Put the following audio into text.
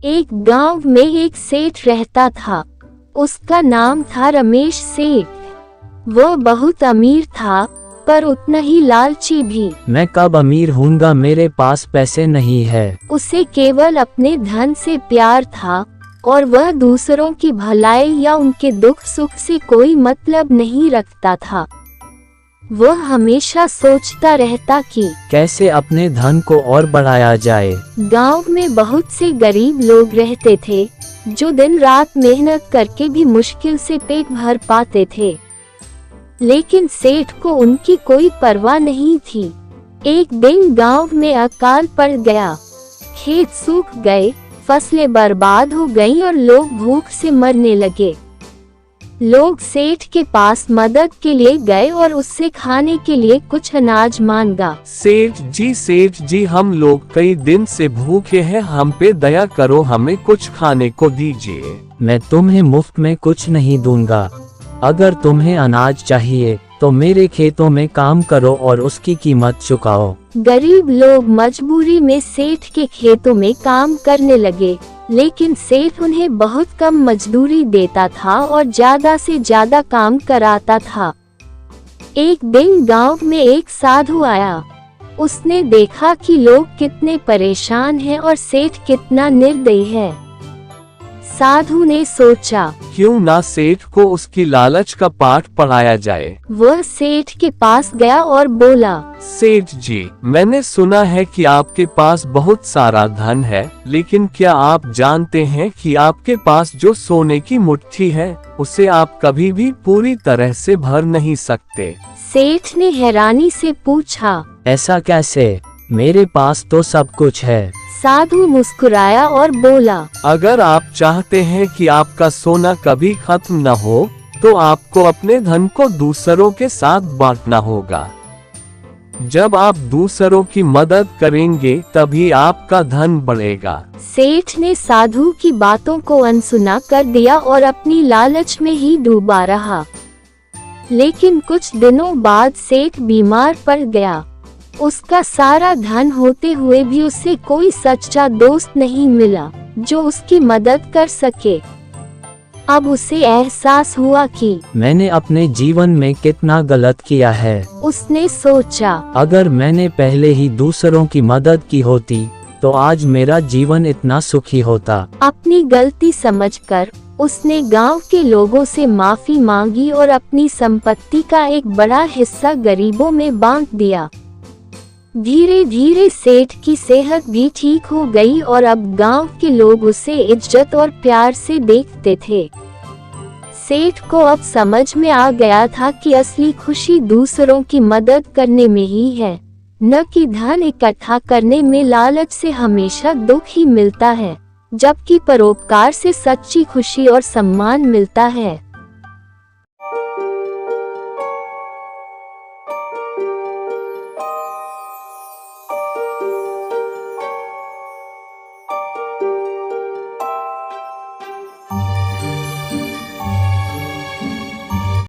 एक गांव में एक सेठ रहता था। उसका नाम था रमेश सेठ। वह बहुत अमीर था पर उतना ही लालची भी। मैं कब अमीर होऊंगा, मेरे पास पैसे नहीं है। उसे केवल अपने धन से प्यार था और वह दूसरों की भलाई या उनके दुख सुख से कोई मतलब नहीं रखता था। वह हमेशा सोचता रहता कि कैसे अपने धन को और बढ़ाया जाए। गांव में बहुत से गरीब लोग रहते थे जो दिन रात मेहनत करके भी मुश्किल से पेट भर पाते थे, लेकिन सेठ को उनकी कोई परवाह नहीं थी। एक दिन गांव में अकाल पड़ गया, खेत सूख गए, फसलें बर्बाद हो गईं और लोग भूख से मरने लगे। लोग सेठ के पास मदद के लिए गए और उससे खाने के लिए कुछ अनाज मांगा। सेठ जी, हम लोग कई दिन से भूखे हैं, हम पे दया करो, हमें कुछ खाने को दीजिए। मैं तुम्हें मुफ्त में कुछ नहीं दूंगा। अगर तुम्हें अनाज चाहिए तो मेरे खेतों में काम करो और उसकी कीमत चुकाओ। गरीब लोग मजबूरी में सेठ के खेतों में काम करने लगे, लेकिन सेठ उन्हें बहुत कम मजदूरी देता था और ज्यादा से ज्यादा काम कराता था। एक दिन गांव में एक साधु आया। उसने देखा कि लोग कितने परेशान हैं और सेठ कितना निर्दयी है। साधु ने सोचा, क्यों ना सेठ को उसकी लालच का पाठ पढ़ाया जाए। वह सेठ के पास गया और बोला, सेठ जी, मैंने सुना है कि आपके पास बहुत सारा धन है, लेकिन क्या आप जानते हैं कि आपके पास जो सोने की मुट्ठी है उसे आप कभी भी पूरी तरह से भर नहीं सकते। सेठ ने हैरानी से पूछा, ऐसा कैसे? मेरे पास तो सब कुछ है। साधु मुस्कुराया और बोला, अगर आप चाहते हैं कि आपका सोना कभी खत्म न हो तो आपको अपने धन को दूसरों के साथ बांटना होगा। जब आप दूसरों की मदद करेंगे तभी आपका धन बढ़ेगा। सेठ ने साधु की बातों को अनसुना कर दिया और अपनी लालच में ही डूबा रहा। लेकिन कुछ दिनों बाद सेठ बीमार पड़ गया। उसका सारा धन होते हुए भी उसे कोई सच्चा दोस्त नहीं मिला जो उसकी मदद कर सके। अब उसे एहसास हुआ कि मैंने अपने जीवन में कितना गलत किया है। उसने सोचा, अगर मैंने पहले ही दूसरों की मदद की होती तो आज मेरा जीवन इतना सुखी होता। अपनी गलती समझकर उसने गांव के लोगों से माफी मांगी और अपनी संपत्ति का एक बड़ा हिस्सा गरीबों में बांट दिया। धीरे धीरे सेठ की सेहत भी ठीक हो गई और अब गांव के लोग उसे इज्जत और प्यार से देखते थे। सेठ को अब समझ में आ गया था कि असली खुशी दूसरों की मदद करने में ही है, न कि धन इकट्ठा करने में। लालच से हमेशा दुख ही मिलता है, जबकि परोपकार से सच्ची खुशी और सम्मान मिलता है।